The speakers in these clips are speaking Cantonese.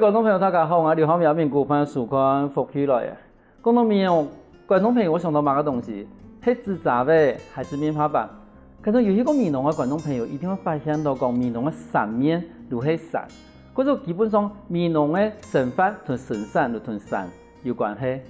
观众朋友大家好，我刘浩苗面股份曙光福起来啊！讲到面哦，观众朋友我想到哪个东西？是纸扎的还是面花板？可能有些个面农的观众朋友一定会发现到讲面农的伞面如是伞，嗰種基本上面農嘅成法同成山同山有關係。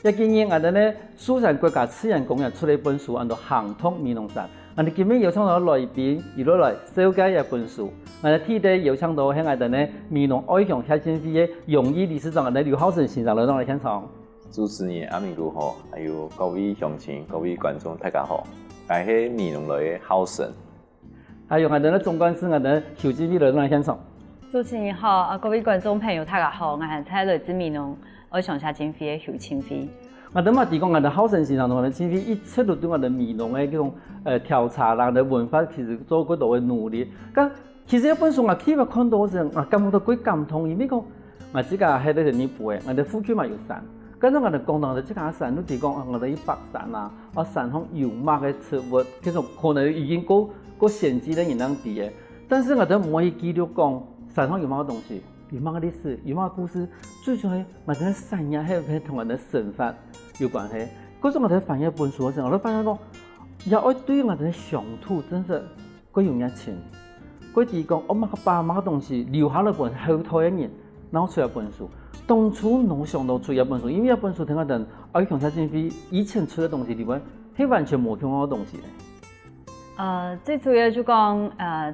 一今年我哋咧蘇珊國家自然公園出了一本書，叫做《行通面農山》。我哋今日有請到來賓，而落來紹介一本書。我哋替代有請到喺我哋咧面農愛鄉協進會嘅榮譽理事長，我哋劉浩成先生來到嚟現場。主持人阿明如好，還有各位鄉親、各位觀眾大家好，我係面農來嘅浩成。還有我哋咧總幹事，我哋邱志偉來到嚟現場。主持人好，各位觀眾朋友大家好，我係來自面農愛鄉協進會嘅邱清輝。我哋嘛提講，我哋浩成先生同我哋清輝一直都對我哋面農嘅嗰種調查啦，我哋文化其實做嗰度嘅努力。咁其實一本書我睇落看到嗰陣，我感到幾感動，因為講我自家喺呢度呢背，我哋附近嘛有山，跟住我哋講到我哋自家山都提講，我哋一北山啊，我山上有乜嘅植物，其實可能已經夠先進嘅人能啲嘅，但是我哋唔可以記錄講山上有乜嘅東西。有乜歷史，有乜故事，最重要我哋山呀，係佢同我哋神法有關係。嗰時我哋翻譯本書嗰陣，我都發現講，要對我哋鄉土真係佢用一錢，佢哋講我乜個把乜個東西留下來本後頭一年，然後出一本書。當初我想到出一本書，因為一本書聽我哋愛鄉協進會以前出嘅東西裏邊，係完全冇聽過嘅東西。最主要就講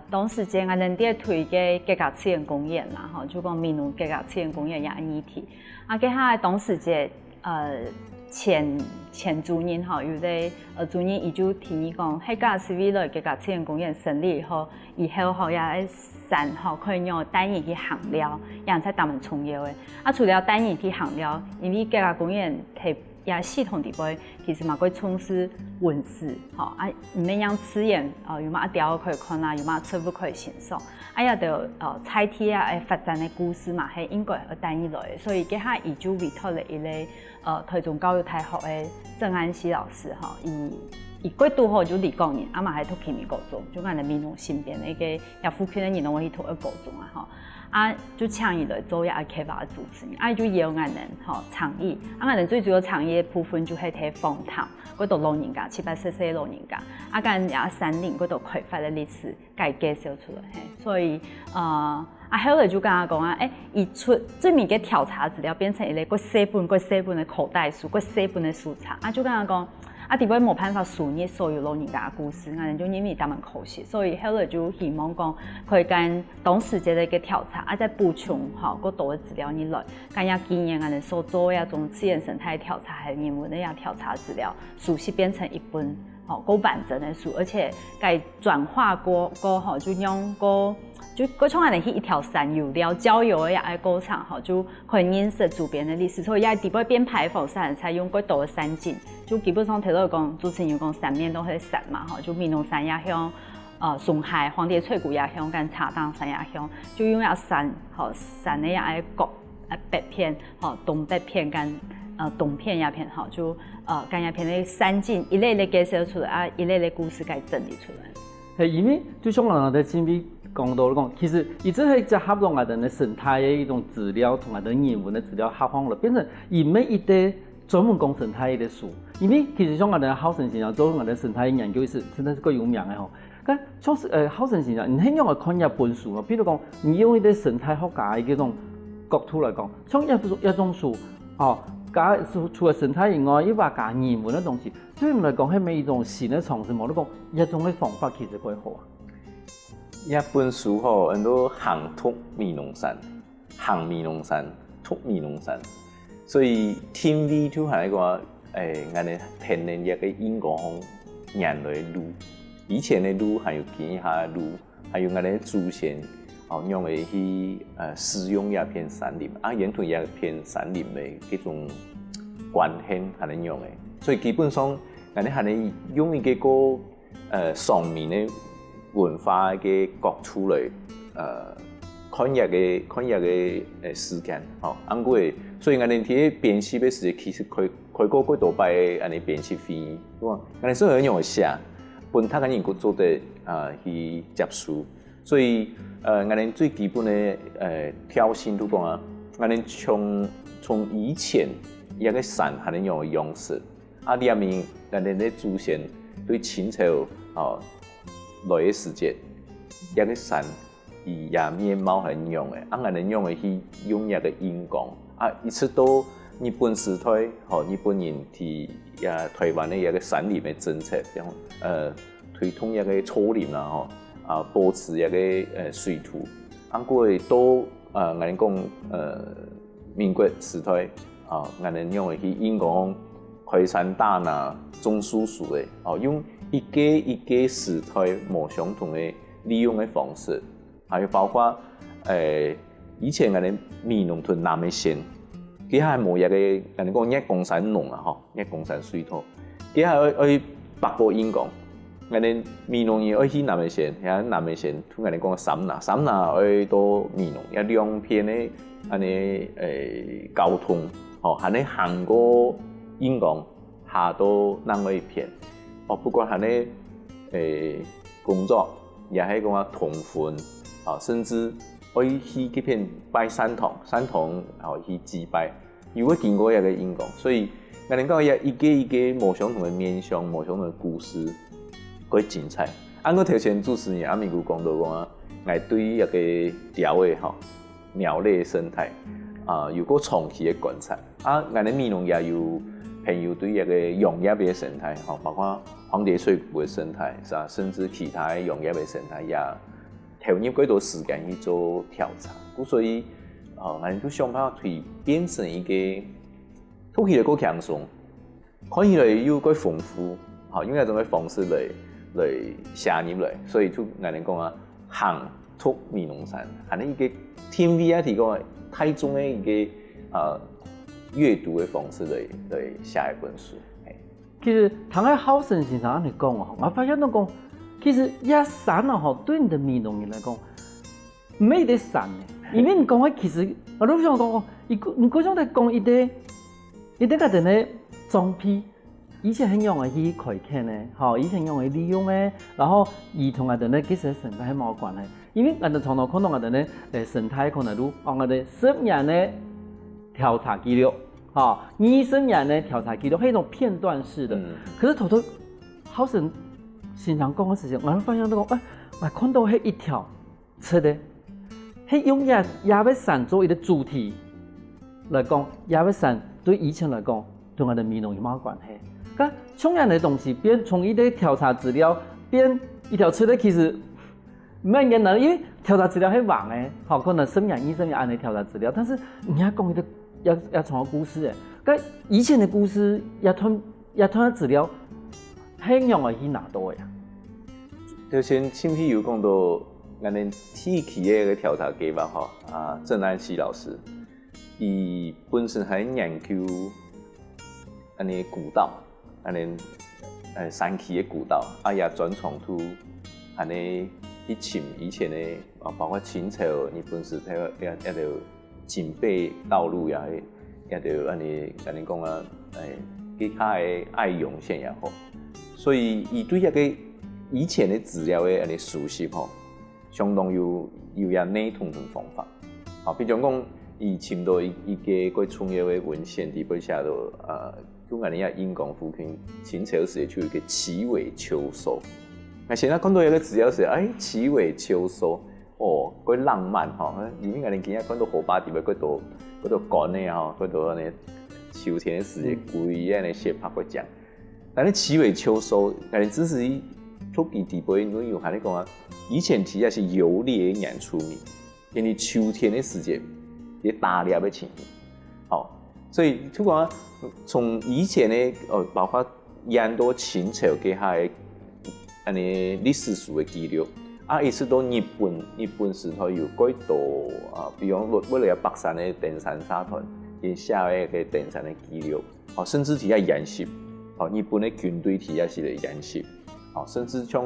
當時間我哋啲推嘅客家資源公園啦，吼，就講面農客家資源公園也議題。佢喺當時間前主任吼，有啲主任伊就提議講，喺假使未來客家資源公園成立以後吼也喺山吼可以用單人去行了，也在他們重要嘅。除了單人去行了，因為客家公園係也系統地位，其實嘛佢從事文史，吼唔免讓資源有乜雕可以看啊，有乜書物可以欣賞，也就菜體啊發展嘅故事嘛係應該要單一來，所以佢下伊就委託了一個台中教育大學嘅鄭安熙老師，吼伊幾度後就離港人，啊嘛係讀起面高中，就講嚟面農身邊嘅一個也附近嘅人農去讀一高中啊，吼。就請伊來做一個開發主持人，就邀我哋吼倡議，我哋最主要倡議嘅部分就係睇訪談，嗰度老人家7、8、10歲老人家，跟也山林嗰度開發嘅歷史，介介紹出來，所以後來就跟我講伊出最面嘅調查資料變成一個細本嘅口袋書，細本嘅書冊，就跟我講。地位冇辦法數捏所有老人家嘅故事，我哋就因為他們可惜，所以後來就希望講可以跟當時嘅一個調查，再補充嗰度嘅資料入來，咁也紀念我哋所做嘅一種自然生態調查係人文嘅調查資料，書是變成一本夠完整嘅書，而且佢轉化過就用就從我哋去一條山遊了郊遊嘅一個過程，就可以認識周邊嘅歷史，所以也地位編排放山才用嗰度嘅山景，就基本上睇到講主持人講山面都係山嘛，就面農山也向松海、黃蝶翠谷也向跟茶當山也向，就用一山山嘅一個北片東北片跟東片一片就跟一片嘅山景一類嘅介紹出來，一類嘅故事給整理出來。係因為就像我哋前邊講到講，其實伊真係集合咗我哋嘅生態嘅一種資料同我哋人文嘅資料合放落，變成而唔係一啲專門講生態嘅書。因為其實像我哋浩成先生做我哋生態研究是真係個有名嘅吼。咁像浩成先生，你希望我看一本書啊，比如講，你用一啲生態學家嘅嗰種角度嚟講，像一種書加除了生態以外，又話加人文嘅東西，對我嚟講係咪一種新嘅嘗試？冇得講一種嘅方法其實幾好啊。一本書吼，很多行拓面農山，行面農山，拓面農山，所以天味就係一個我哋天然一個英國人類路，以前嘅路還有其他路，還有我哋祖先用嚟去使用一片山林，沿途一片山林嘅嗰種關係係能用嘅，所以基本上我哋係能用一個上面嘅文化嘅角度嚟看日嘅時間，按過所以我哋睇編輯嘅時，其實開過幾多擺安尼編輯會，我哋所有人用寫，本他嘅人佢做得去接書，所以我哋最基本嘅挑戰都講我们从以前一个山还能用的样式，啊，里面我们的祖先对清朝来的时间，一个山伊也面貌很用的，啊，我们用的去用一个荧光，啊，一直到日本时代，日本人伫台湾的一个山林的政策，比方推动一个草林啦，保持一个水土，啊，过到我们讲民国时代，我们用的去引讲开山大拿种树树的，用一个时代无相同的利用的方式，还有包括以前我们闽农屯南的线。佢係冇一個，人哋講一公山農啊，一公山水土，佢係去北部演講，人哋闽農嘢去南美線，喺南美線，同人哋講三拿去到闽農，有兩片咧，安尼交通，係你行過演講下到南嗰一片，不過係你工作也係講同婚，甚至。我去嗰片拜山堂，去祭拜，如果經過一個演講，所以我哋講一個無相同的面向，無相同的故事，佢精彩。按我頭先主持人阿明哥講到講啊，我對一個鳥嘅鳥類生態有個長期嘅觀察。我哋闽農也有朋友對一個農業嘅生態，包括黃蝶水庫嘅生態，甚至其他嘅農業嘅生態也。投入幾多時間去做調查，所以我哋都想辦法去變成一個讀起來更輕鬆，看起來又更豐富，用一種方式來寫入來，所以就我哋講啊，行讀闽農山，係一個 TV 提供太重嘅一個閱讀嘅方式來寫一本書。其實唐愛好生先生嚟講我發現到講。其實一山啊，對你的闽農人來講，唔係一啲山嘅，因為你講其實我都想講，你嗰種嚟講一啲個人嘅裝批，以前很用嘅去開墾嘅，以前用嘅利用嘅，然後而同我哋咧其實生態係冇關係，因為我哋從頭看到我哋咧生態可能都我哋10年嘅調查記錄，20年嘅調查記錄係一種片段式的，可是頭好生。先生講嘅事情，我發現到講，我看到係一條出的，係用亞尾山作為的主題來講，亞尾山對以前來講，同我哋闽農有冇關係？咁同樣嘅東西，變從一啲調查資料變一條出的，其實唔係人啦，因為調查資料係網嘅，可能10年、20年按嚟調查資料，但是你要講一個要從個故事嘅，咁以前嘅故事要同資料。係用嚟去拿到嘅呀。頭先前批有講到，我哋提起嘅一個調查計劃鄭安琪老師，伊本身係研究安尼古道，安尼山區嘅古道，也專長到安尼去尋以前嘅，包括清朝、日本時代一條警備道路也條安尼講啊，其他嘅愛用線也好。所以，伊對一個以前的資料嘅安尼熟悉相當有一內通的方法。比如講，伊尋到一個重要的文獻，底部寫到就安尼也引講附近清朝時就有一個奇尾秋收。我現在看到一個資料是，奇尾秋收，嗰浪漫因為我哋今日看到河壩底部嗰度乾嘅嗰度安尼秋天嘅時節，規安尼斜拍個講。但係奇尾秋收，但係只是土地地部因為有係你講啊，以前其實是游獵人出名，因為秋天的時節也大量的情形，所以就講從以前的包括很多清朝嘅係安尼歷史書的記錄，一直到日本時代有幾多比如為了北山的登山社團，亦寫一個登山的記錄，甚至係演習。日本的軍隊體也是嚟演習，甚至像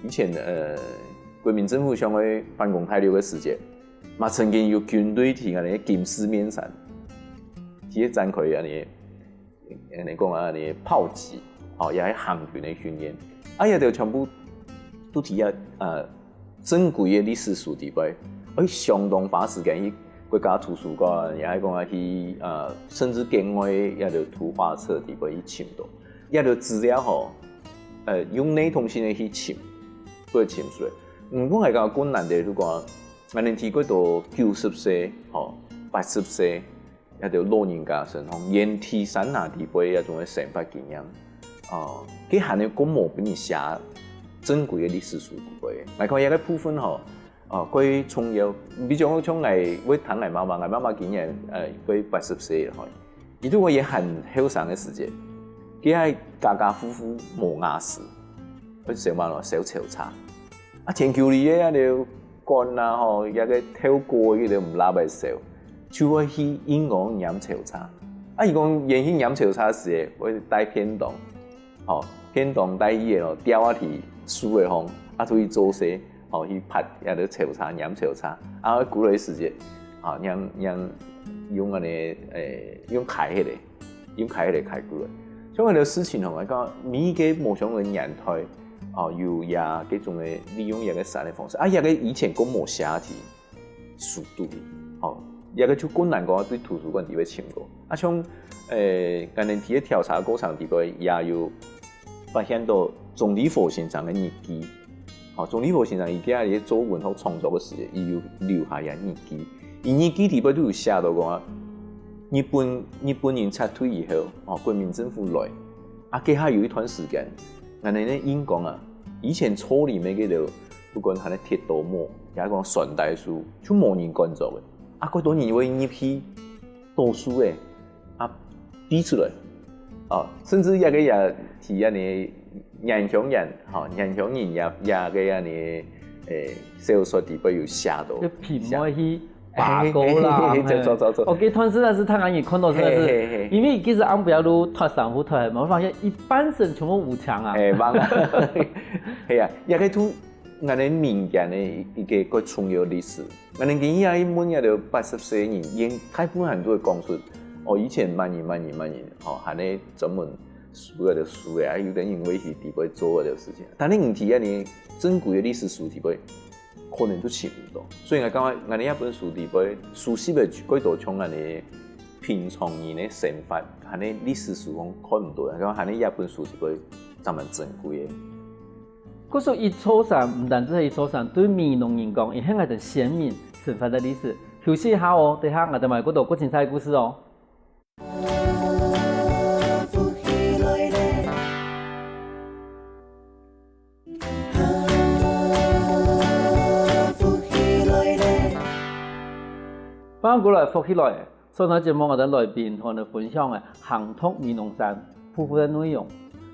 以前國民政府上嘅反攻大陸嘅時節，嘛曾經有軍隊體安尼金絲面山，體展開安尼講安尼炮擊，也係行軍嘅訓練，也就全部都體珍貴嘅歷史書底背，相當花時間去国家图书馆，也係講去甚至境外也就圖畫冊地方去尋到，也就資料吼，用內通性的去尋，去尋出來。唔講係講困難的，如果我哋提過到90歲、80歲，也就老人家身吼，連提山那地方一種嘅生活經驗，佢係你講冇俾你寫珍貴嘅歷史書地方。嚟講一個部分吼。佢重要，比如講我談我媽媽今年佢80歲了，伊對我也很後生嘅時間，佢係家家戶戶無牙齒，佢成晚落燒潮茶，田橋裡嘅一條乾啊吼，一個跳過嗰條唔拉白燒，就會去英國飲潮茶，伊講沿去飲潮茶時，我帶片檔，片檔帶伊個吊啊條樹嘅風，出去做事。去拍也得潮茶飲潮茶，鼓勵時間，用用開起嚟開鼓勵。所以我哋事情同埋講，每個無上嘅年代，有也幾種嘅利用一個新嘅方式，一個以前講冇寫題速度，一個就困難講對圖書館地位簽過，像近年啲調查過程地位也有發現到總理府先生嘅日記。總理府先生伊家喺做文學創作嘅時候，伊有留下人日記，伊日記裡邊都有寫到講，日本人撤退以後，國民政府來，佢下有一段時間，人哋咧英講以前初年嘅嗰度，不管係咧鐵道幕，也講傳帶書，就冇人關注嘅，嗰多年會入去讀書嘅，逼出來，甚至一個也提一年。人鄉人也嘅你小說地方有寫到，就屏幕去拔高啦。走。我記得實在是太難以看到，實在是，因為其實安表都脫衫褲脫，我發現一半身全部武槍啊。忙啊，係啊，一個都我哋民間嘅一個重要歷史。我哋見而家一門也就80歲人，應開本很多講出，以前萬年，係咧專門。書嘅書嘅，有啲人為去地方做嘅事情，但你唔提你珍貴嘅歷史書地方，可能都尋唔到。所以我講我哋一本書地方，書寫嘅幾多種我哋平常人嘅生活，係你歷史書講看唔到，講係你一本書地方咁樣珍貴嘅。嗰時一初上唔單止係一初上，對閩農人講，亦係我哋先民生活嘅歷史。休息一下哦，等下我哋埋嗰度講精彩嘅故事哦。翻過來復起來，上台節目我哋來賓同我哋分享嘅行托美濃山匍匐嘅內容。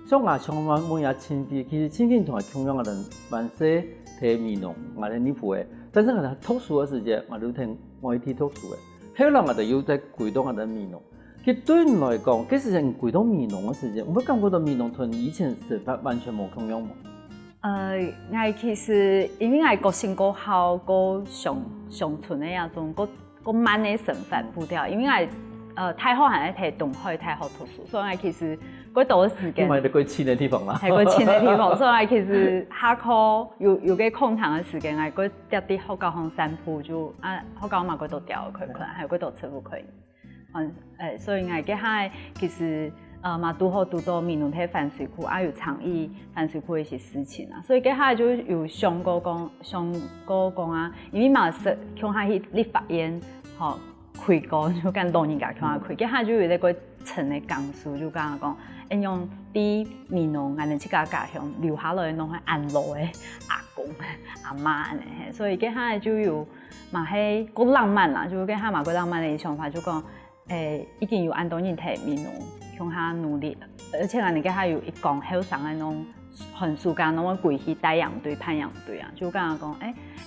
像我上晚每日親筆，其實親筆同係同樣嘅人蠻寫睇美濃我哋呢鋪嘅，但是我哋讀書嘅時間，我哋聽外地讀書嘅，後來我哋要在歸到我哋美濃。其實對人來講，幾時人歸到美濃嘅時間，我感覺到美濃同以前生活完全冇同樣冇。我其實因為我個性個好個鄉村嘅一種個慢嘅生活步調，因為太好係喺東海太好讀書，所以其實嗰度嘅時間唔係你過錢嘅地方啦，係過錢嘅地方，所以其實下課有個空堂嘅時間，我嗰啲啲學校行散步就學校嘛嗰度調佢，可能係嗰度出唔可以，所以我嘅係其實嘛拄好拄到美濃體反水庫，有倡議反水庫一些事情啊，所以嘅係就有上過講因為嘛是向下去立法院開過就跟老人家向下開，嘅係就有一個陳嘅講述就講應用啲美濃我哋自家家鄉留下來弄係安老嘅阿公阿媽嘅，所以嘅係就有嘛係個浪漫啦，就嘅係嘛個浪漫嘅想法就講已經有安多人睇美濃向下努力，而且我哋嘅係有一講後生嘅種寒暑假攏會歸去帶洋隊、盼洋隊啊，就講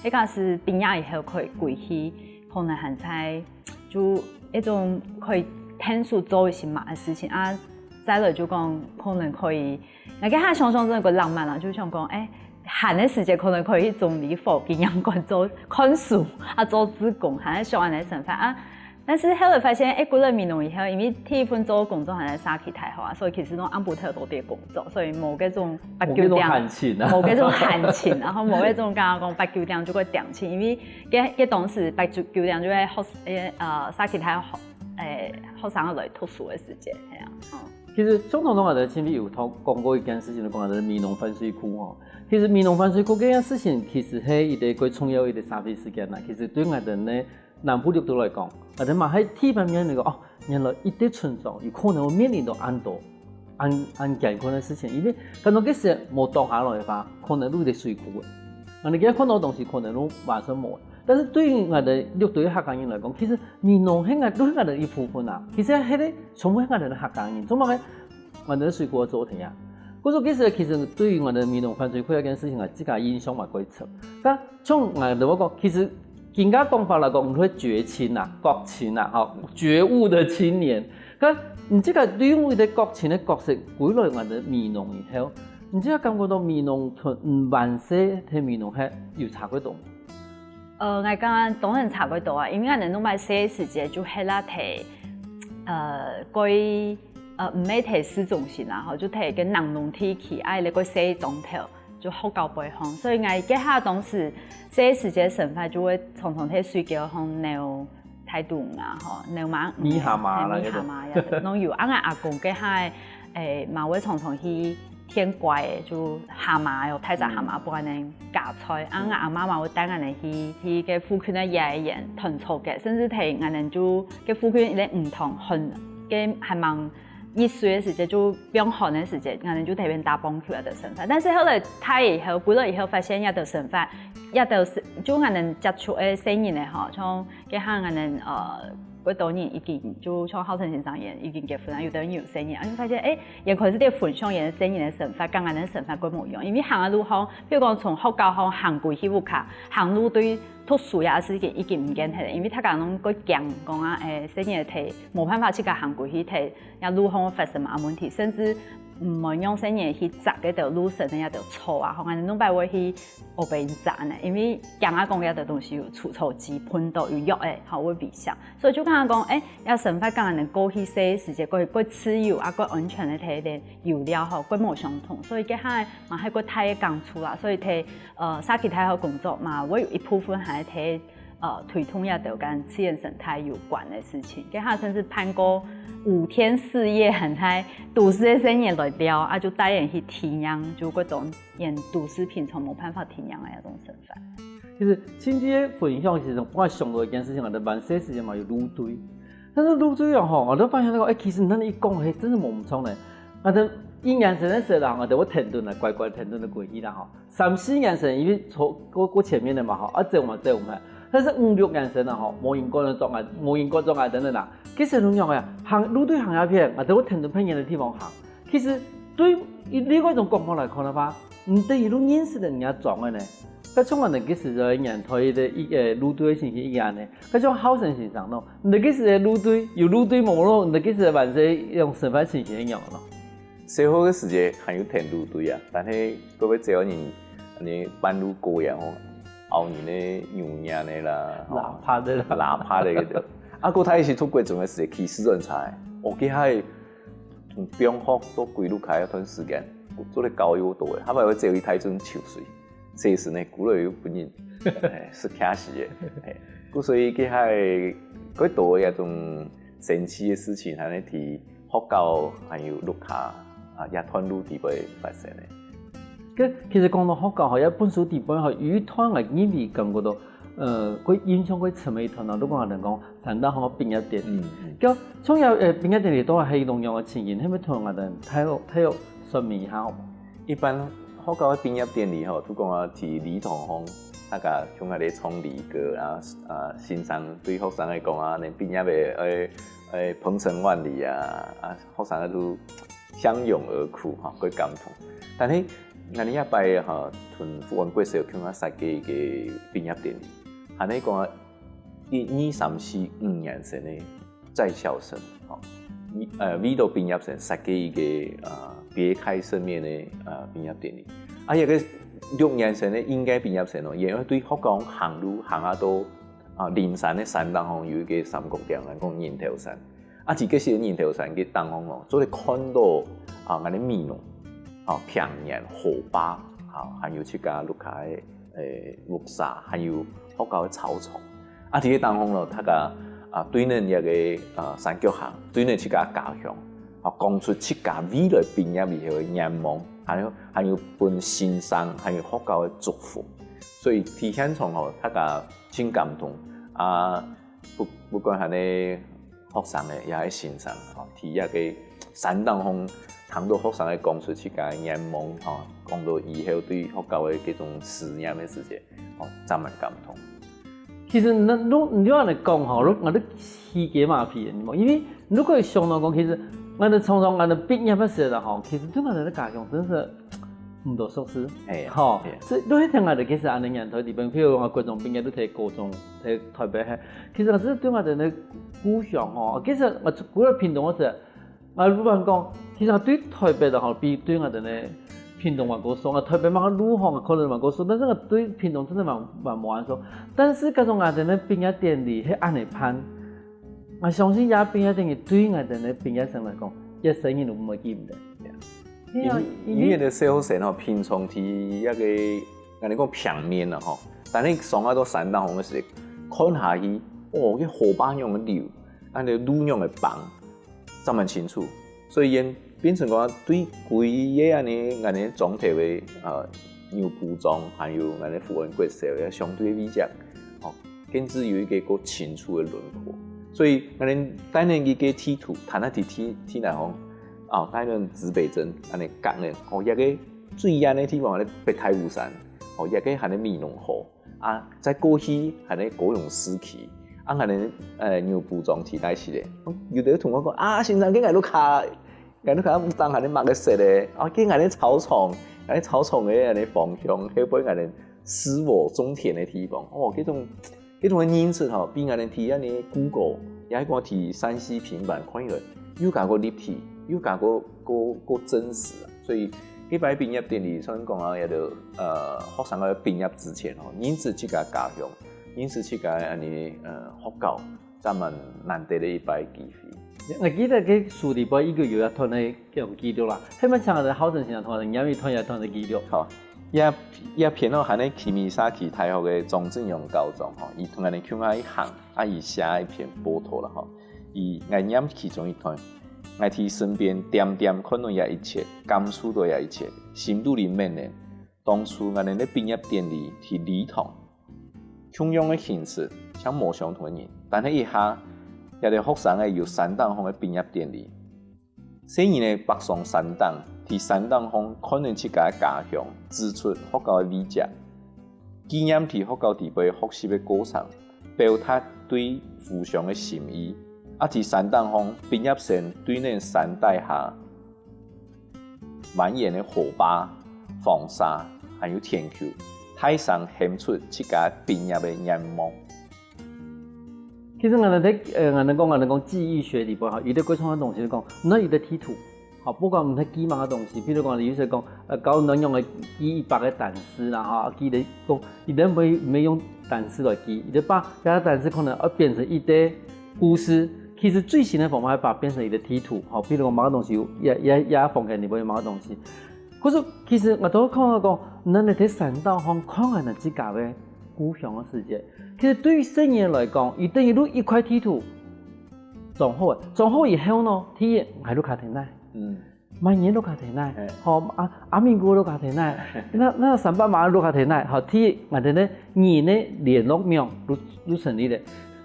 迄個是畢業以後可以歸去，可能還在就一種可以聽書做一些嘛嘅事情啊。再來就講可能可以，我嘅係想象真係個浪漫啦，就想講閒嘅時間可能可以去總理府見陽關做看書啊，做志工，還係上岸嘅生活啊。但是后来发现，几个民农以后，因为第一份做工作还在沙起太好啊，所以其实拢按不特多啲工作，所以冇嗰種八九點，寒情啊，冇嗰種寒情，然後冇嗰種剛剛講八九點就會點情，因為嗰當時八九點就會沙起太好，學生來讀書嘅時間，係啊。其實總統我哋前面有講過一件事情，就講我哋民農分水庫吼。其實民農分水庫嗰件事情，其實係一個幾重要嘅社會事件啦。其實對我哋咧南部綠島來講，我哋嘛喺地方面嚟講，哦，原來一啲村莊有可能會面臨到安健康嘅事情，因為咁多嘅事冇當下來嘅話，可能都係水庫嘅。我哋而家看到東西可能都馬上冇。但是對於我哋綠島客家人來講，其實民農係都係我哋一部分啊。其實係咧，從我哋客家人，做乜嘅我哋水庫做停啊？嗰種其實對於我哋民農分水庫一件事情係自家影響嘛鬼臭。咁從我哋講，其實更加講法嚟講，唔會覺青啊、覺青啊、嚇覺悟的青年。咁唔知個對於我哋覺青嘅角色，歸來我哋民農以後，唔知感覺到民農同唔完善嘅民農係有差幾多？我剛剛當然差不多啊，因為我哋都買寫時間就係啦睇，佢唔係睇市中心啦，就睇個南農地區，愛嚟個寫中頭就好高背項，所以我家下當時寫時間生活就會常常睇水橋向牛態度啊，嗬牛馬米蛤蟆啦，米蛤蟆呀，攏有啊！我阿公家下嘛會常常去天怪就蛤蟆有太隻蛤蟆幫人夾菜，啊我阿媽嘛會帶我哋去個附近嘅野園團草嘅，甚至睇我哋就個附近咧唔同很嘅還蠻熱水嘅時節就冰寒嘅時節，我哋就特別打棒球一道生活。但是後來睇以後，過咗以後發現一道生活，一道就我哋接觸嘅生意咧，嗬，像嘅下我哋幾多年已經就像後生先生已經結婚啦，有啲人有生意，我就發現也可能是啲分享人生意嘅生活，跟我哋生活幾模樣。因為行嘅路行，譬如講從學校行行過去烏卡，行路對讀書也是已經唔簡單，因為他講攏個講講啊，生意睇冇辦法去個行過去睇，也路行發生乜問題，甚至唔會用生意去摘嗰條路上嘅一條草啊，我哋攏擺會去學俾人摘呢，因為講啊講嘅條東西有除草劑、噴毒有藥誒，好會危險，所以就講講要生活講人過去些時間過去過持有啊，過安全嘅睇啲油料吼，過冇相同，所以嘅下嘛係過太講出啦，所以睇沙期太好工作嘛，我有一部分係睇推動一條跟自然生態有關嘅事情，嘅下甚至辦過5天4夜，很喺都市嘅生意來聊啊，就帶人去體驗，就嗰種連都市品種冇辦法體驗嘅一種生活。其實今天分享其實我想到一件事情，我哋辦些時間嘛有路隊，但是路隊啊吼，我都發現那個其實那一講係真係冇唔錯咧，我哋1年生的時候啦，我哋我停頓啦，乖乖停頓的過去啦吼，3、4年生因為過前面的嘛吼，啊這嘛這唔係。但是5、6年生啊吼，冇人過作啊，冇人過作啊等等啦。其實咁樣嘅行路隊行一片，我哋會停到偏遠嘅地方行。其實對呢個種講法來看的話，唔對一路認識的人家裝嘅呢。佢從我哋幾時在人推的路隊信息一樣呢？佢種後生先生咯，你幾時路隊有路隊冇咯？你幾時完全用身份信息一樣咯？最好嘅時間還有停路隊啊，但係各位只要你半路過呀吼。後年咧牛年咧啦，哪怕的啦，哪怕的個，啊個他一起出國種嘅時期實人才，我記係從中學到歸路開一段時間，做得高又多嘅，他咪會借一台種抽水，這時呢古來又本人是可惜嘅，故所以佢係幾多一種神奇嘅事情，係咧提學校還有路卡啊一段路地會發生嘅。其實講到學校，有一本書地方係與台灣因為感覺到，佢影響佢成為團啊，都講人講，產到學畢業典禮。咁從有畢業典禮都係農業嘅情形，係咪同我哋體育說明一下好唔好？一般學校嘅畢業典禮吼，都講啊，提禮堂方，大家像我哋唱禮歌啊，欣賞對學生嚟講啊，你畢業嘅鵬程萬里啊，學生都相擁而哭嚇，佢感動，但係。我哋一擺嚇，從福安國小向我設計嘅畢業典禮，係你講1、2、3、4、5年生嘅在校生，為到畢業生設計嘅別開生面嘅畢業典禮，啊，一個6年生嘅應該畢業生咯，因為對學校行路行下都灵山的山东方有一个三角点，咱讲人头山。这个是人头山嘅东方哦，做你看到我哋米农平原、河坝还有去加绿卡的绿沙，还有好高的草丛。这个东方咯，他个对恁一个三角行，对恁去加家乡，讲出去加未来毕业以后的愿望，还有本欣赏，还有好高的祝福。所以提现场他个真感动不管係你學生嘅，也係欣賞提一個山東風，談到學生嘅講出去嘅願望講到以後對學校嘅嗰種實驗嘅事情真係感動。其實你話嚟講我哋世界馬屁嘅，因為如果相當講，其實我哋常常我哋畢業嘅時候其實對我哋嘅家鄉真是唔多熟悉，所以都係聽我哋其實安尼人台地方，譬如我高中畢業都睇高中睇台北係，其實我真係對我哋嘅故鄉其實我古來屏東嗰時，我老闆講，其實我對台北就比對我哋嘅屏東還高熟，我台北嘛路可能還高熟，但是我對屏東真係蠻冇安熟。但是嗰種我哋嘅畢業典禮係安尼辦，我相信也畢業典禮對我哋嘅畢業生嚟講，一生人都唔會記唔得。因為的小學生平常睇一個我哋講平面啦但你上到山東風嘅時候，看下去個河浜樣嘅流，安尼路樣嘅棒，真係清楚。所以因變成講對規個安尼總體嘅牛埔莊，還有安尼富安國小也相對比較更只有一個較清楚嘅輪廓。所以安尼單人一個地圖，睇下睇嚟講。帶人指北針，安尼講咧，一個最遠嘅地方係北太湖山，一個係咧美濃河，在過去係咧高雄市區，係咧牛埔莊替代起嚟。有啲同我講先生，佢係碌卡唔當係咧抹個色咧，佢係咧草叢嘅係咧方向，佢本係咧使我種田嘅地方。嗰種認識比我哋睇咧 Google， 也係我睇山西平板看落，有加個立體。又感覺個真實所以呢擺畢業典禮，所以講也就學生嘅畢業之前認識自家家鄉，認識自家安尼學校，真係難得的一擺機會。我記得佢樹立波一個月團嘅嗰種記錄啦，係咪像我哋考生先團，因為團也團嘅記錄。一篇係咧奇米沙奇大學嘅莊振勇高中伊同人哋傾下一行，伊寫一篇報道啦伊我念其中一段。我喺身邊點點看到也一切，感觸到也一切，心都裡面呢。當初我哋咧畢業典禮係禮堂，同樣嘅形式，像冇相同嘅人，但係一下有啲學生有山東風嘅畢業典禮，雖然咧北上山東，喺山東風可能自家家鄉指出學校嘅理解，紀念喺學校地位學習嘅過程，表達對互相嘅心意。喺山東風畢業生對呢山底下蜿蜒嘅河壩、黃沙，還有天丘，體上顯出自家畢業嘅願望。其實我哋講記憶學裡邊有啲各種嘅東西講，那有啲地圖，不過唔係記碼嘅東西，譬如講有時講教人用嘅記100個單詞啦，記得講，有啲唔用單詞來記，有啲把嗰個單詞可能要變成一啲故事。其實最新的方法係把它變成一個地圖，譬如講某個東西也放喺裏邊某個東西。可是其實我都看到講，咱哋喺山東方看下咱自家嘅故鄉嘅世界。其實對於生人來講，伊等於攞一塊地圖裝好，裝好以後呢，第一係攞卡停奶，萬年攞卡停奶，阿明哥攞卡停奶，那300碼攞卡停奶，第一我哋咧年咧聯絡名都成立咧。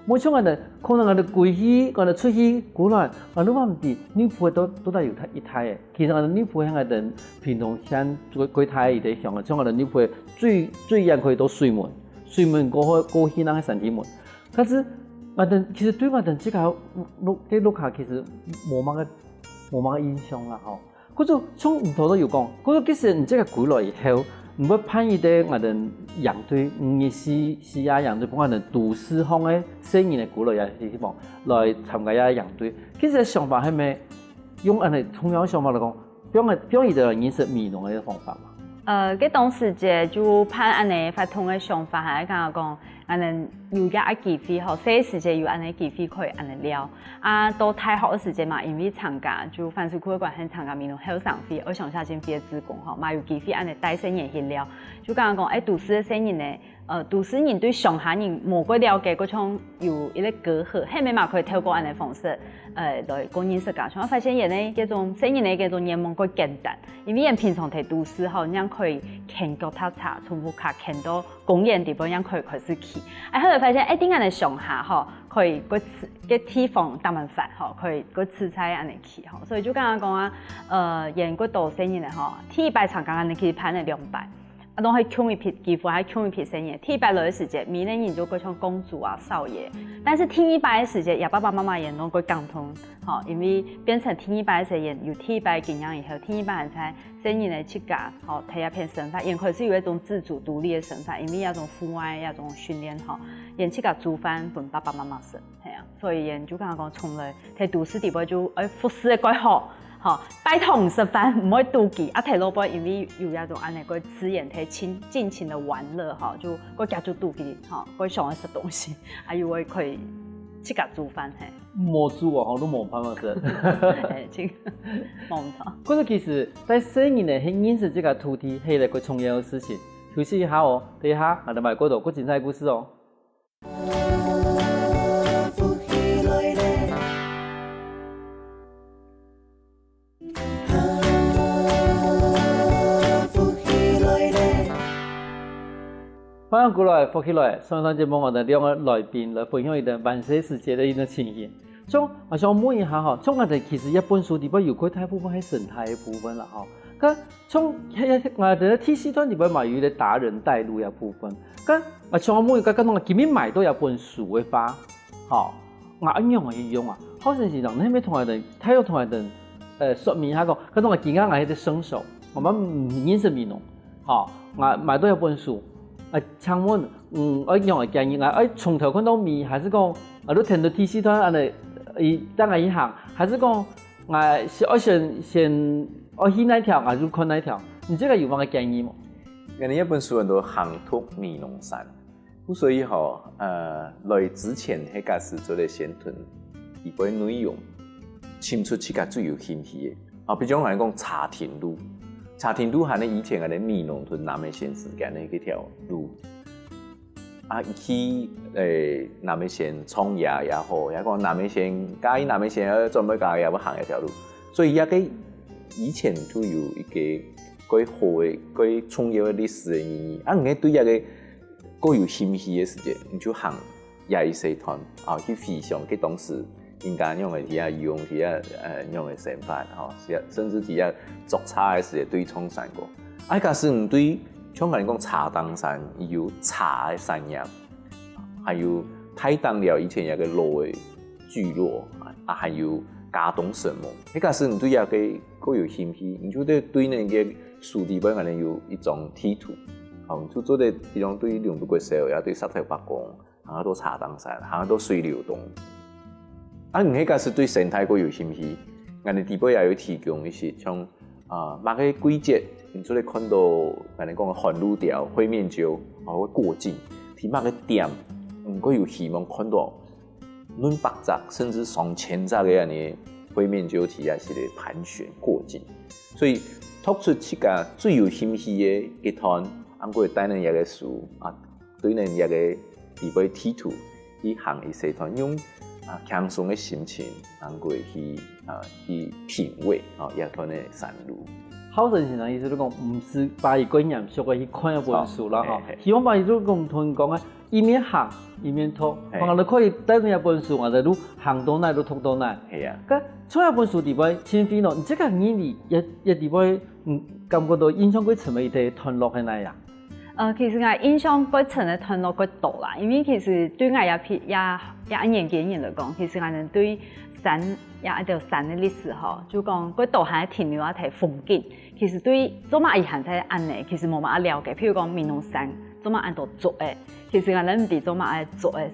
冇像我哋可能我哋過去，我哋出去過來，我哋話唔知女僕都係有一胎嘅。其實我哋女僕喺我哋屏東縣幾胎伊哋上嘅，像我哋女僕最遠可以到水門過去那個山體門。但是我哋其實對我哋自家錄下其實冇乜個印象啦，嗰種像唔同都有講，嗰種其實你這個過來以後。唔會攀一啲我哋洋隊，西亞洋隊，幫我哋都市方嘅生意嘅鼓勵也希望來參加一洋隊。其實想法係咪用我哋同樣嘅想法嚟講，表現到認識美濃嘅方法嘛？佢當時就攀安尼發通嘅想法係講講，安尼有个机会吼，细时节有安尼机会可以安尼了。啊，到太好的时节嘛，因为参加就凡是开馆很参加民众后上飞，而上下先飞的职工吼，嘛有机会安尼带生人去了。就刚刚讲，都市的生人呢，都市人对上下人无过了解，嗰种有一个隔阂，后面嘛可以透过安尼方式，来讲认识家乡。我发现人呢，嗰种生人呢，嗰种眼光更简单，因为人平常睇都市吼，人可以看脚踏车，从屋卡看到公园地方，人可以开始去。后来发现，点安尼上下吼，可以个地方打晚饭吼，可以个吃菜安尼去吼，所以就刚刚讲啊，人个多生意咧吼，第一摆参加安尼去排了200。都係窮一批，幾乎係窮一批生意。第一擺來嘅時節，每年人就嗰種公主啊、少爺，但是第一擺嘅時節，也爸爸媽媽人都會溝通，吼，因為變成第一擺嘅時節，有第一擺經驗以後，第一擺人才生意嚟出家，吼，睇一片身法，人開始有一種自主獨立嘅身法，因為有種戶外有種訓練，吼，人出家煮飯俾爸爸媽媽食，係啊，所以人就講講從來喺都市地方就服侍得幾好。好，拜託唔食飯，唔可以妒忌。啊，睇老婆因為有一種安尼個資源，睇盡情的玩樂，哈，就個家就妒忌，哈，個想要食東西，啊，又會可以自家煮飯，嘿。冇煮啊，我都冇辦法食。誒，冇錯。嗰個其實在生意呢，係認識這個土地係一個重要的事情。休息一下哦，等一下我哋埋嗰度個精彩故事哦。欢迎过来，福起来！上节目我哋兩個來賓來分享一段萬世時節的一個情形。像我想問一下哈，像我哋其實一本書裏邊有佢大部分係生態嘅部分啦，哈。咁像我哋T C端裏邊嘛有啲達人帶路嘅部分。咁我想問一下，咁我今日買到一本書嘅話，好，我一樣一樣啊。好神奇，你咪同我哋，睇到同我哋說明一下個，咁我今日我係啲新手，我們唔認識民農，好，我買到一本書。請問，我用嘅建議啊，從頭看到尾，還是講都聽到 TC 端安尼，等下一行，還是講我先我去那條，還是看那條？你這個有乜嘅建議嗎？人哋一本書很多行托米農山，所以吼，來之前迄個是做咧先屯，伊個內容，清出自家最有興趣嘅，啊，比如講茶田路。茶田路係以前嘅米農屯南美縣時間嘅嗰條路，啊，去南美縣創業也好，也講南美縣加南美縣準備加也要行一條路，所以也個以前都有一個幾好嘅幾重要嘅歷史嘅意義。啊，你對一個有興趣嘅時間，你就行也一社團啊，去分享佢當時。應該用嘅啲啊用啲啊用嘅成法，吼，甚至啲啊做茶嘅時候對沖山過。啊，假使唔對，像我哋講茶當山，有茶嘅山樣，還有太當了以前有個老嘅聚落，啊，還有嘉東神木。你假使唔對啊個有興趣，你就對那個書地本可能有一種梯圖，好，就做啲比如對兩度嘅時候，也對沙頭北港，行到茶當山，行到水流東。啊，你迄個是對生態個有興趣，我哋地方也有提供一些像某個季節，你出來看到我哋講嘅環路條、灰面礁，會過境，喺某個點，唔過有希望看到100隻甚至2000隻嘅安尼灰面礁體也是嚟盤旋過境，所以突出一個最有興趣嘅一團，按過帶人一個書啊，對人一個地方地圖去行一些團用。輕鬆的心情，能夠去品味一段的山路。好神先生意思就講，唔是把一個嚴肅嘅去看一本書啦，吼。希望把伊都同佢講啊，一面行一面讀，我哋可以帶住一本書，我哋都行到哪都讀到哪。係啊。咁從一本書地位，前邊咯，你即個語理一地位，感覺到印象幾深嘅一啲段落係哪樣？其實我印象幾深嘅段落幾多啦，因為其實對我也研究人嚟講，其實我哋對山也一條山嘅歷史吼，就講幾多係停留一睇風景。其實對做乜以前在安尼，其實冇乜了解。譬如講美濃山做乜按度做嘅，其實我哋唔知做乜愛做嘅。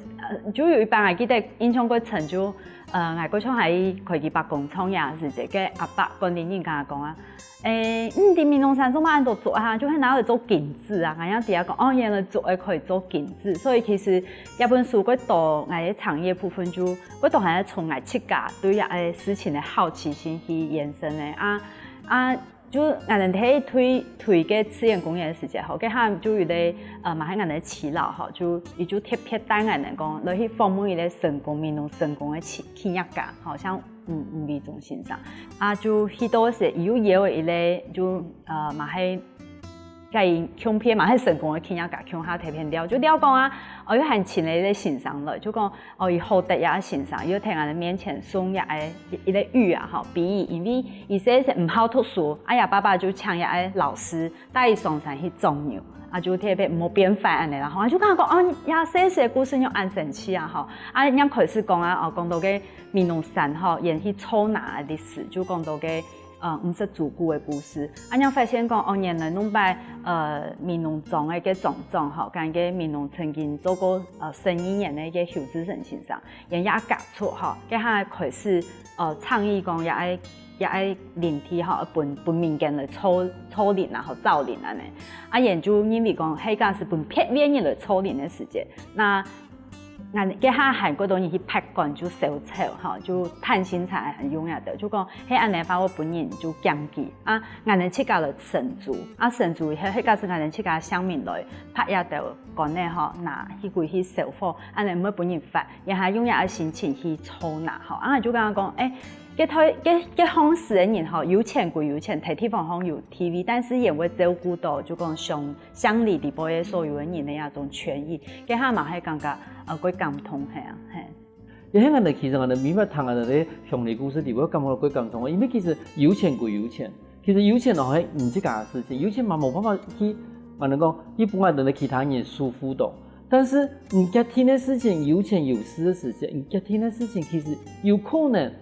就有一班我記得印象幾深就外國廠喺佢幾百工廠呀，是這個阿伯跟鄰人家講啊，啲面農山做乜按度做啊？就係拿嚟做鏡子啊，咁樣啲人講，哦，原來做誒可以做鏡子，所以其實一本書嗰度我嘅產業部分就嗰度係從我設計對誒事情嘅好奇心去延伸嘅就我哋睇推嘅資源工業嘅時節，吼，佢下就有咧馬喺我哋耆老吼，就伊就特別帶我哋講，落去訪問伊咧成功面農成功嘅企業家，好像吳立中先生，就許多時有嘢伊咧就馬喺計強片馬喺成功嘅企業家強下睇片了，就了講我要很前嚟咧欣賞了，就講伊好得也欣賞，要喺我哋面前送一個語啊，吼，比喻，因為伊說是唔好讀書，爸爸就請老師帶伊上山去種牛，就特別冇變法安尼啦，吼，就講寫故事要按神氣啊，吼，人開始講講到嘅面農山吼，沿去抽拿嘅歷史，就講到嘅。唔是祖古嘅故事，人發現講，原來弄擺面農種嘅個種種，吼，跟個面農曾經做過12年嘅個侯志成先生，人也夾出，吼，佢下開始倡議講也愛靈體，吼，本民間來操林啊，吼造林啊呢，研究認為講，迄個是本片面人來操林嘅時節，那。佢下韓國當然去拍慣就小丑吼，就探險才很勇嘅，就講喺安尼把我本人就講記我哋設計了神族，神族迄個是我哋設計鄉民來拍一條講咧吼，拿去歸去收貨，安尼唔會本人發，然後用嘅心情去抽拿吼，就咁樣講佢當時嘅人吼有錢歸有錢，睇地方好有 TV， 但是也會照顧到就講鄉里地方嘅所有嘅人嘅一種權益，佢下嘛係感覺佢感通係啊，係。因為我哋其實我哋明白聽我哋啲鄉里故事裡，我感覺到佢感通，因為其實有錢歸有錢，其實有錢落係唔知假事情，有錢嘛冇辦法去我哋講，一般我哋其他人舒服到，但是你家聽嘅事情有錢有勢嘅事情，你家聽嘅事情其實有可能。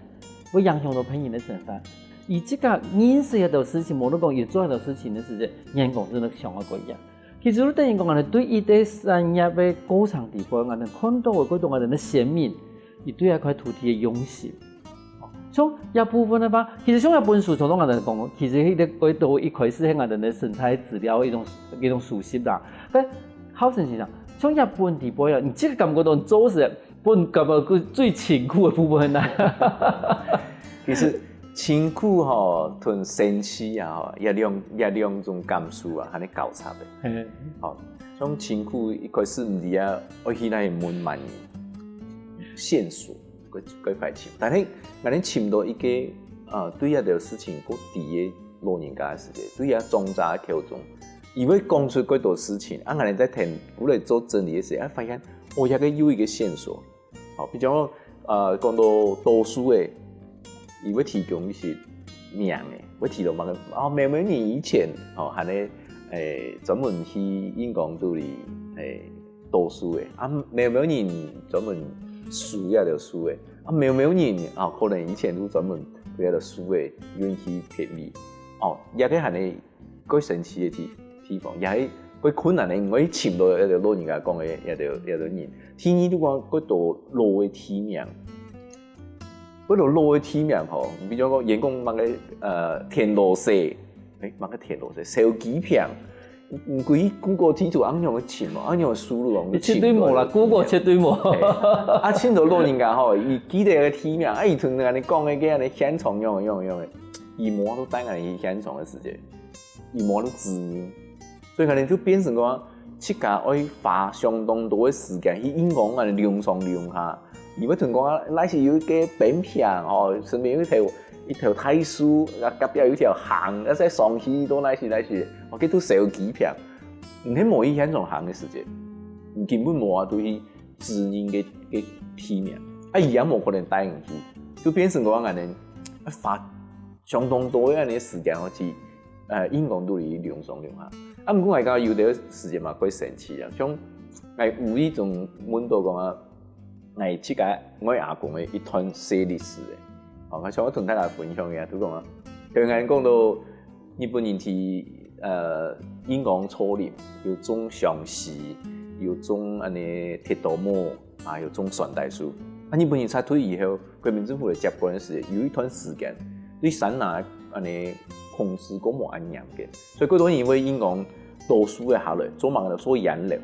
會影響到朋友的成分，而這個認識一道事情，無論講要做一道事情的時候，人講真係想一個樣。其實我等於講，我哋對伊啲產業嘅過程地方，我哋看到嘅嗰種我哋嘅先民，伊對一塊土地嘅用心。從一部分嘅話，其實從一本書從我哋講，其實迄個度一開始係我哋嘅生態資料一種熟悉啦。但好神奇啦，從一本地方啊，你即個感覺到做事。本感覺佢最辛苦嘅部分啦。其實辛苦吼同生氣啊，吼也兩種感受啊，係你交叉嘅。好，從辛苦一開始唔知啊，我起來滿滿線索，佢快簽。但係我哋簽到一個對一條事情個第一老人家嘅時間，對一種扎條種，以為講出嗰道事情，我哋在聽過來做整理嘅時候，發現我一個有一個線索。比如講到讀書嘅，伊會提供一些名嘅，會提到乜嘅？苗苗人以前係咧專門去英國度嚟讀書嘅，苗苗人專門書一條書嘅，苗苗人可能以前都專門對一條書嘅願意撇米，也個係咧最神奇嘅地方，也係最困難嘅，我以前到一條老人家講嘅一條人。天意都講嗰度路嘅體名，嗰度路嘅體名吼，比如講員工問嘅田螺絲，問嘅田螺絲燒幾片，唔貴 Google 地圖啱樣嘅簽喎，啱樣嘅輸入喎，絕對冇啦 ，Google 絕對冇。簽到老人家吼，伊記得個體名，伊同人哋講嘅嘅人哋現場樣嘅，伊摸都帶人哋現場嘅時間，伊摸都知名，所以可能就變成講。設計要花相當多嘅時間去應講我哋量上量下，而唔同講那是有一個扁片哦，上面有一條太樹，隔壁有一條行，一些上去都那是，我記都燒幾片，唔係冇以前種行嘅時間，根本冇啊對去自然嘅體面，而家冇可能帶人去，就變成講我哋花相當多嘅時間去應講都係量上量下。唔過我講有啲時間嘛，幾神奇啊！像我有一種問到講啊，我設計我阿公嘅一段寫歷史嘅，我想我同大家分享嘅都講啊，佢啱講到日本人去英國初年要種橡樹，要種安尼鐵道木啊，要種酸大樹，日本人撤退以後，國民政府嚟接管嘅時候，有一段時間對山南安尼控制嗰冇安嚴嘅，所以嗰段因為因講讀書嘅下來，做乜嘅做燃料，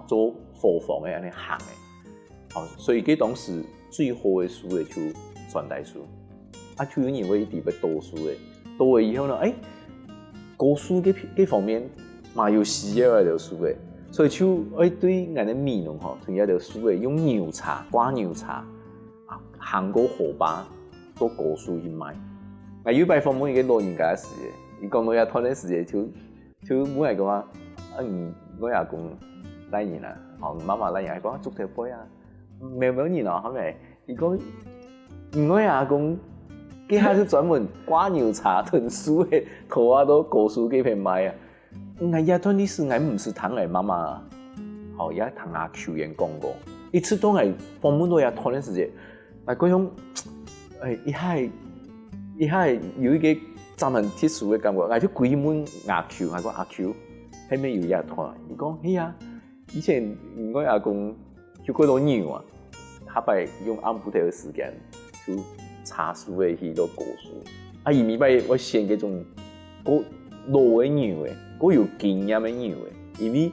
做貨房嘅安尼行嘅，所以佢當時最好嘅書嘅就傳帶書，就因為一直要讀書嘅，讀咗以後呢，古書嗰方面嘛有需要嘅條書嘅。所以就對我哋米農同一條書嘅用牛茶、掛牛茶，行過河壩做果蔬去賣。有擺訪問一個老人家嘅時嘅，伊講到一段嘅時嘅，就每人講話，我阿公來年啦，媽媽來年係講捉條杯啊，冇年啊，係咪？伊講我阿公，佢係就專門掛牛茶囤書嘅，頭啊都果蔬幾片賣啊。我一段歷史，我唔是聽我媽媽，也聽阿球員講過。一次當我訪問到一段嘅時間，嗰種一下有一個專門特殊嘅感覺，我就鬼問阿球，我講阿球，係咪有一段？伊講係啊，以前我阿公就嗰度牛啊，他擺用暗布頭嘅時間就茶樹嘅去到果樹，伊咪擺我選嗰種嗰老嘅牛嘅。我有經驗嘅牛嘅，因為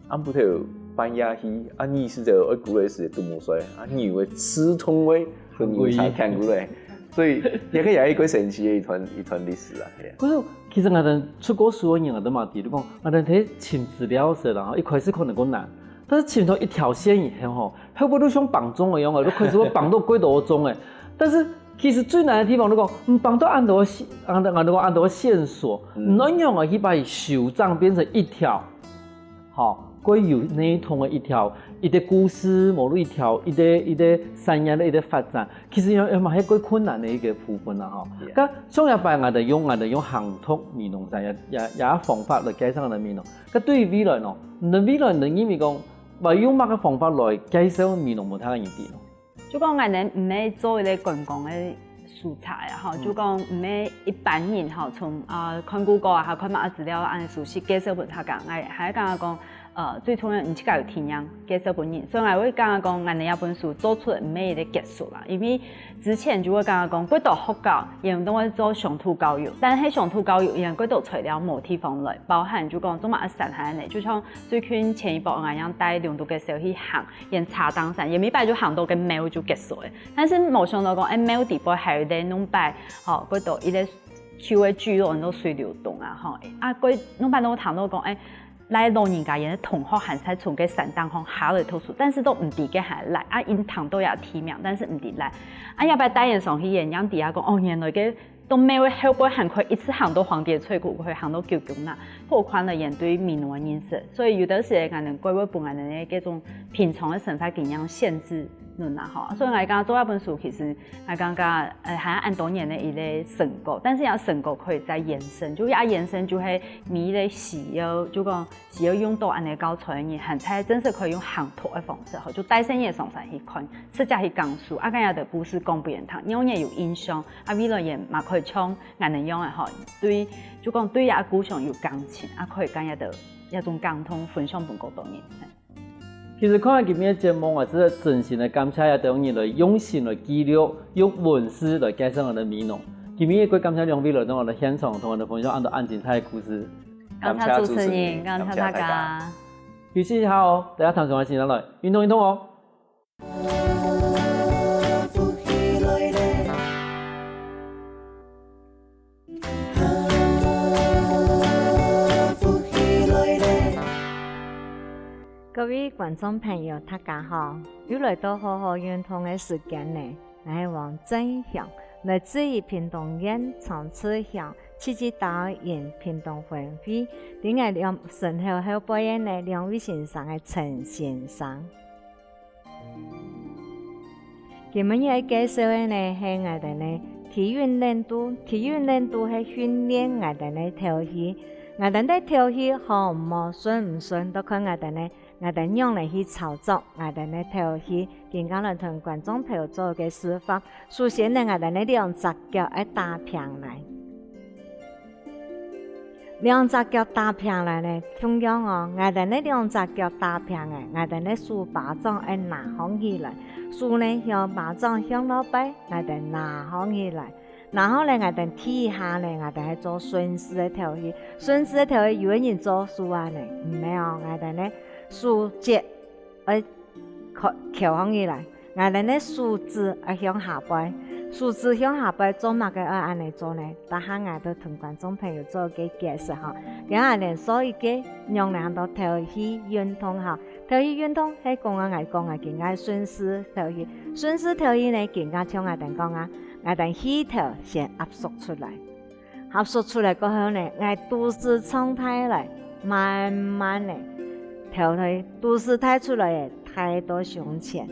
暗布頭半夜去，意思就我過來時都冇水，牛嘅刺痛位和牛茶聽過來，所以也係一個神奇嘅一段歷史啦。可是其實我哋出過書嘅人都嘛，比如講我哋睇尋資料時啦，一開始可能夠難，但是尋到一條線以後，後尾都像綁鐘嘅樣嘅，都開始會綁到幾多鐘嘅，但是。其實最難的地方，如果唔綁到按到線索，唔能用啊去把它修正變成一條，佢有內通的一條，一個故事，某路一條，一個產業的一個發展，其實有嘛係幾困難的一個部分啦，咁上一擺我哋用行托米農產也方法來介紹我哋米農，咁對於未來喏，未來能因為講，話用乜嘅方法來介紹米農冇睇嘅意見咯。就講我哋唔係做一個觀光嘅素材啊，就講唔係一般人從看 Google 啊，看乜資料按熟悉介紹俾他講，係講講最重要唔只係有體驗介紹俾人，所以我會講講我哋一本書做出唔係一個結束啦，因為之前就會講講幾多學校用當我做鄉土教育，但係鄉土教育因幾多材料冇地方來，包含就講做乜山係嚟，就像最近前一波我樣帶兩度嘅時候去行，人茶當山，也未擺就行到嘅廟就結束嘅，但是冇想到講廟地波係咧弄擺，嗰度一個橋嘅聚落都水流動啊，嗰弄擺都談到講來老人家人同學還在從個山當中下來讀書，但是都唔抵嘅還來，因堂都有提名，但是唔抵來，要不要帶人上去演講底下講，原來嘅都沒有後輩很快一次行到黃蝶翠谷去行到九宮啦，拓寬了人對米農嘅認識，所以有的時可能規劃本來嘅嗰種平常嘅生活經驗限制論啦，所以我講做一本書其實我講係按多年的一個成果，但是有成果可以再延伸，就延伸就係米的使用，就講使用到安尼教材嘅，現在真是可以用行托的方式，就帶生嘢上山去看，實際去講述，咁樣的故事講俾人聽，讓人有印象，未來也嘛可以唱我哋用嘅對，就講對阿故鄉有感情，可以咁樣的一種溝通分享俾好多人。其實看今日嘅節目，我真係真心的感謝有啲人來用心來記錄，用文字來介紹我哋米農。今日亦都感謝兩位來到我哋現場，同我哋分享按到安精彩嘅故事。感謝主持人，感謝大家。休息一下哦，大家談上嘅時間來運動運動哦。各位觀眾朋友，大家好！又來到好好運動嘅時間呢，我係王正祥，來自於屏東縣長治鄉七支導演屏東分會，另外兩身後表演呢兩位先生嘅陳先生。今日要介紹嘅呢係我哋呢體育練度係訓練我哋呢跳戲，我哋呢跳戲好唔好順唔順都看我哋呢。我哋用嚟去操作，我哋呢跳戲，今日來同觀眾朋友做個示範。首先呢，我哋呢兩隻腳要打平來，兩隻腳打平來呢，同樣哦，我哋呢兩隻腳打平嘅，我哋呢手把掌要拿放起來，树呢向巴掌向老摆，我哋拿好起来。然后呢，我哋底下呢，我哋系做顺势的调戏，顺势的调戏有个人做树啊呢，唔系哦，我哋呢树节翘起来，我哋呢树枝向下摆，树枝向下摆做乜嘅安尼做呢？等下我都同观众朋友做个解释哈。咁我哋所以嘅用嚟到调戏运动哈，调戏运动喺讲啊更加顺势调戏，顺势调戏呢更加像我哋讲啊。我哋起頭先壓縮出來，壓縮出來過後呢，我都市狀態嚟，慢慢嚟調去都市態出來嘅太多胸前，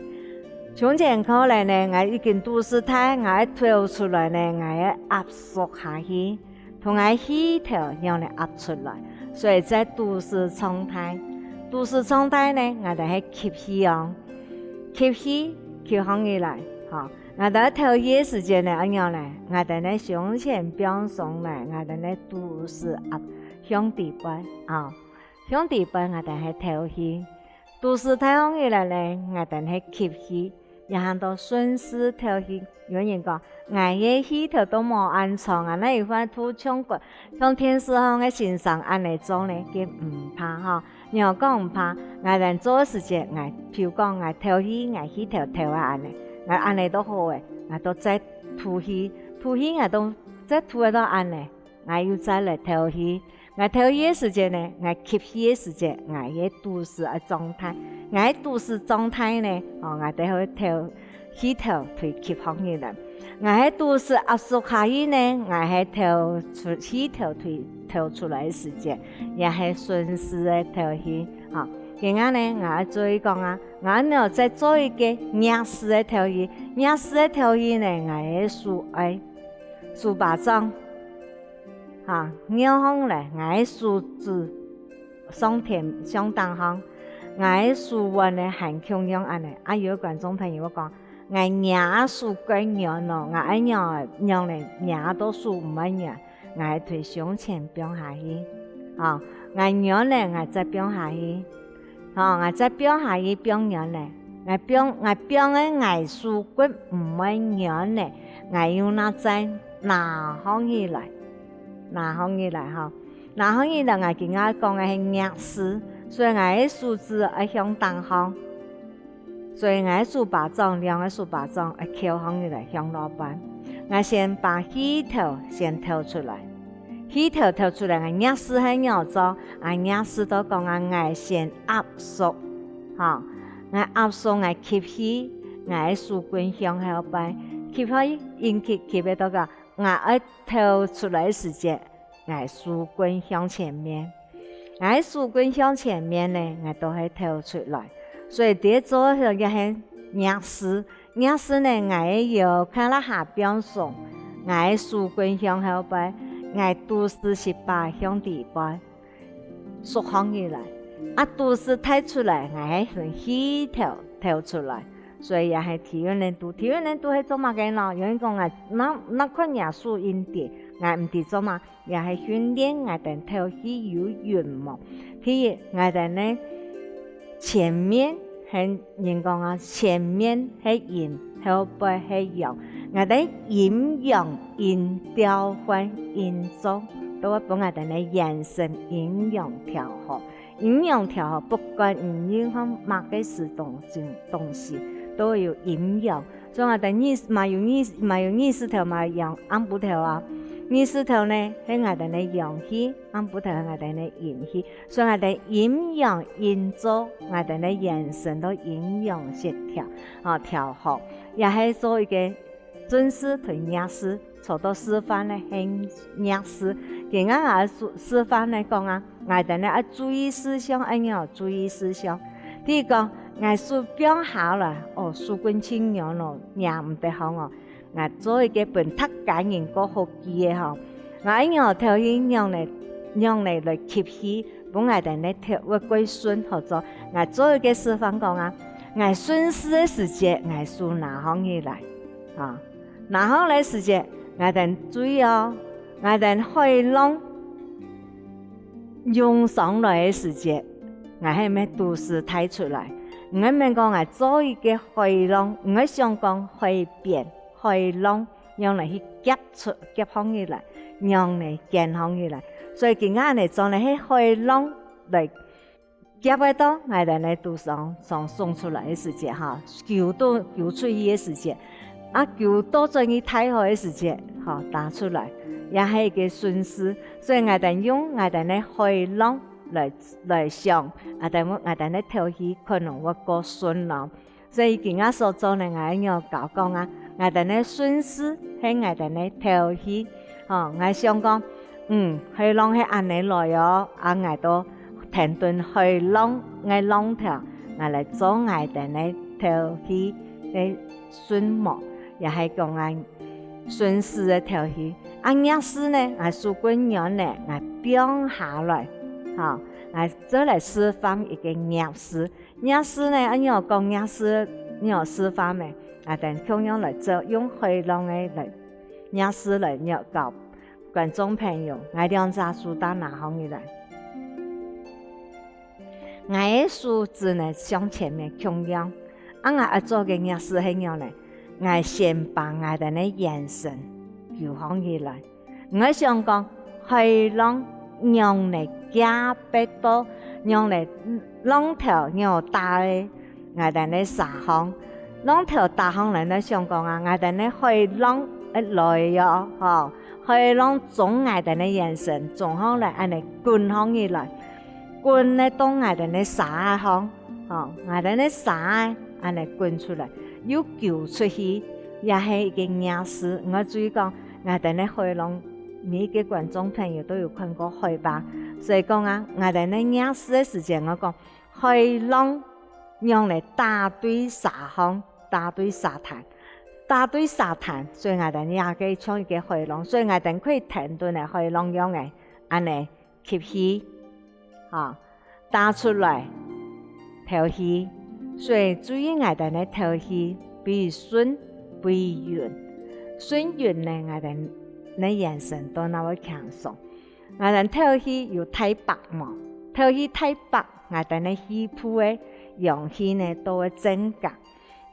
胸前可能呢，我已經都市態，我調出來呢，我壓縮下去，同我起頭讓你壓出來，所以在都市狀態呢，我哋係吸氣用，吸空氣來，嚇。我哋調戲時間呢，咁樣呢，我哋呢胸前表上呢，我哋呢都是向地擺啊，向地擺我哋係調戲，都是太空起來呢，我哋係吸氣，然後到順勢調戲。有人講，我嘅氣頭都冇安裝啊，那一塊土槍骨，像天使行嘅身上安嚟做呢，佢唔怕哈。然後講唔怕，我哋做時間，我譬如講我調戲，我氣頭調下安嚟。我安尼都好誒，我都再吐氣我都再吐到安尼，我又再來調氣。我調氣嘅時間呢，我吸氣嘅時間，我嘅都市嘅狀態，我嘅都市狀態呢，我哋去調氣頭推吸空氣嚟。我喺都市壓縮下去呢，我係調出氣頭推調出來嘅時間，也係順勢嘅調氣啊。今日呢，我做一講啊，我呢再做一個逆勢的調戲，逆勢的調戲呢，我係豎巴掌，嚇，扭方咧，我係豎指上天上當方，我係豎彎的含腔樣安尼。啊，有觀眾朋友講，我扭豎鬼扭咯，我係扭咧扭都豎唔係扭，我係推胸前表下去，啊，我扭咧我再表下去。我再表下去表樣咧，我表嘅藝術骨唔係樣咧，我要拿再拿放起來嗬，拿放起來，我今日講嘅係逆勢，所以我嘅數字係向東方，所以我嘅豎巴掌，兩個豎巴掌係翹放起來向老闆，我先把氣頭先調出來。氣頭調出來，我逆勢係扭做，逆勢都講我先壓縮，嚇，我壓縮我吸氣，我豎棍向後擺，吸氣吸喺度個，我調出來時間，我豎棍向前面，我豎棍向前面呢，我都係調出來，所以第一組嘅係逆勢呢，我要看啦下表上，我豎棍向後擺。我都市是把向地擺，縮放起來，都市睇出來，我係從氣頭調出來，所以也係體育年度係做乜嘅咯？有人講那款也屬因地，我唔知做乜，也係訓練我哋調氣有圓毛，譬如我哋呢前面係人講啊，前面係陰，後背係陽。我哋陰陽陰調換陰做，都會幫我哋嘅眼神陰陽調好。陰陽調好，不管陰陽乜嘅事東西，都有陰陽。所以我哋咪有意識調咪陽暗不調啊。意識調呢係我哋嘅陽氣，暗不調係我哋嘅陰氣。所以我哋陰陽陰做，我哋嘅眼神都陰陽協調啊調好，也係做一個。準時同逆勢，做到示範咧係逆勢。今日我示範咧講啊，我哋咧注意事項，要注意事項。第一個，我書表好啦，書棍輕樣咯，也唔得好哦。我做一個本特感人個好記嘅嗬，我要調音用嚟來吸氣，本我哋咧調會歸順合作。我做一個示範講啊，我順勢嘅時間，我書拿放起來啊。拿好來時間，我哋注意哦，我哋開窿用上來嘅時間，我係咪都是睇出來？唔係免講係做一個回籠，唔係想講回變回籠，用嚟去夾放起來，用嚟健康起來。所以今仔日做嚟去回籠嚟夾得到，我哋嚟都送出來嘅時節哈，求出去嘅時節，求多咗去睇好嘅時節，打出來，也係一個順勢。所以我哋用我哋嚟回籠來想，我哋嚟調戲，可能會過順路。所以今仔所做嘅，我要講啊，我哋嚟順勢，係我哋嚟調戲。我想講，回籠係安尼來哦，我都停頓回籠嘅籠條，我嚟做我哋嚟調戲嘅順模，也係講啊順勢嘅調戲。逆勢呢，我數過年呢，我變下來。我再來示範一個逆勢。逆勢呢，我要講逆勢，要示範嘅，我哋同樣來做，用回籠嘅嚟逆勢來要教觀眾朋友，我兩隻數到哪方面來？我嘅數字呢向前面同樣，我做嘅逆勢係樣呢，我先把我哋嘅眼神調放起來，我想講回籠。用嚟夾得到，用嚟籠條要大嘅，我哋咧撒項，籠條大項嚟咧想講啊，我哋咧回籠來咗，回籠總我哋咧眼神，總好嚟安尼滾項起來，滾咧當我哋咧撒項，我哋咧撒安尼滾出來，要叫出去，也係一個逆勢。我注意講，我哋咧回籠。每個觀眾朋友都有看過回吧，所以講啊，我哋咧逆勢嘅時間，我講回籠用嚟打對沙項，打對沙灘，所以我哋也可以創一個回籠，所以我哋可以停頓嘅回籠用嘅，安尼吸氣，打出來調氣，所以注意我哋咧調氣，比順比圓，順圓呢我哋。你眼神都那麼強壯，我哋調戲要睇白嘛，調戲睇白，我哋呢氣泡嘅陽氣呢都會增加，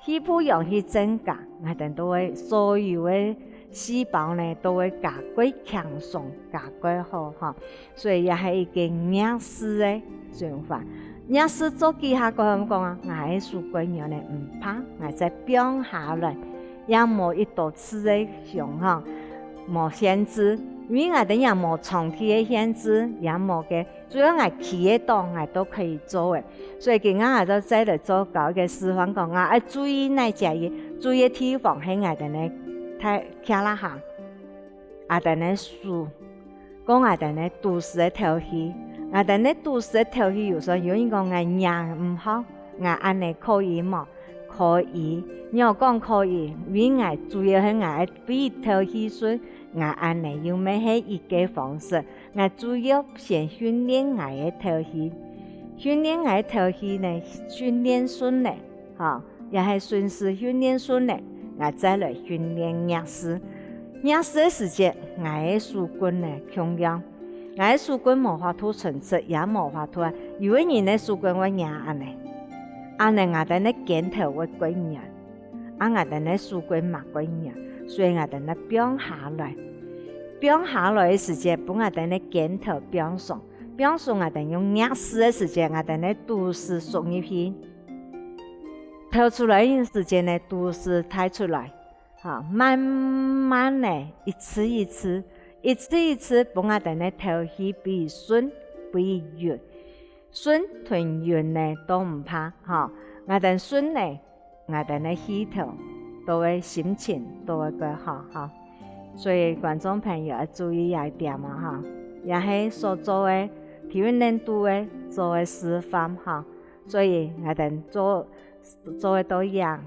氣泡陽氣增加，我哋都會所有嘅細胞呢都會加歸強壯，加歸好哈，所以也係一個逆勢嘅做法。逆勢做幾下個咁講啊，我係屬龜鳥呢唔怕，我再變下來，也冇一道刺嘅上哈。冇限制，因為我哋也冇長期嘅限制，也冇嘅，主要我企喺度，我都可以做嘅。所以今日我就再嚟做搞嘅示範講啊，要注意哪隻嘢，注意地方喺我哋咧睇睇啦下，我哋咧數，講我哋咧都市嘅調戲，我哋咧都市嘅調戲有時候有人講我樣唔好，我安尼可以冇？可以，要講可以，因為主要係我比調戲術。我安尼又咩係一個方式，我主要先訓練我嘅調戲，訓練我嘅調戲呢，訓練順咧，也係順勢訓練順咧，我再來訓練逆勢。逆勢嘅時節，我嘅數棍呢同樣，我嘅數棍無法度純粹，也無法度啊，有個人嘅數棍我贏安尼，我哋咧鏡頭會鬼贏，我哋咧數棍嘛鬼贏。所以我哋咧變下來嘅時間，幫我哋咧鏡頭變上我哋用逆勢嘅時間，我哋咧都市送入去，透出來嘅時間咧都市睇出來，慢慢咧一次一次，幫我哋咧調氣比順比圓，順同圓咧都唔怕，我哋順咧，我哋咧氣頭。都會心情都會更好哈，所以觀眾朋友要注意一點嘛哈，也係所做嘅體育年度嘅做嘅示範哈，所以我哋做嘅都一樣。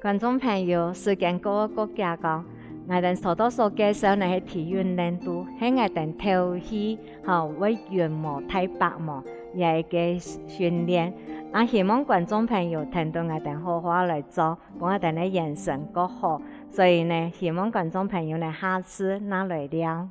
觀眾朋友，時間過個家講。我哋所多所介紹呢係體育年度，喺我哋調戲為圓模、睇白模，也係嘅訓練。希望觀眾朋友聽到我哋好好來做，講我哋嘅眼神更好，所以呢，希望觀眾朋友呢下次拿來了。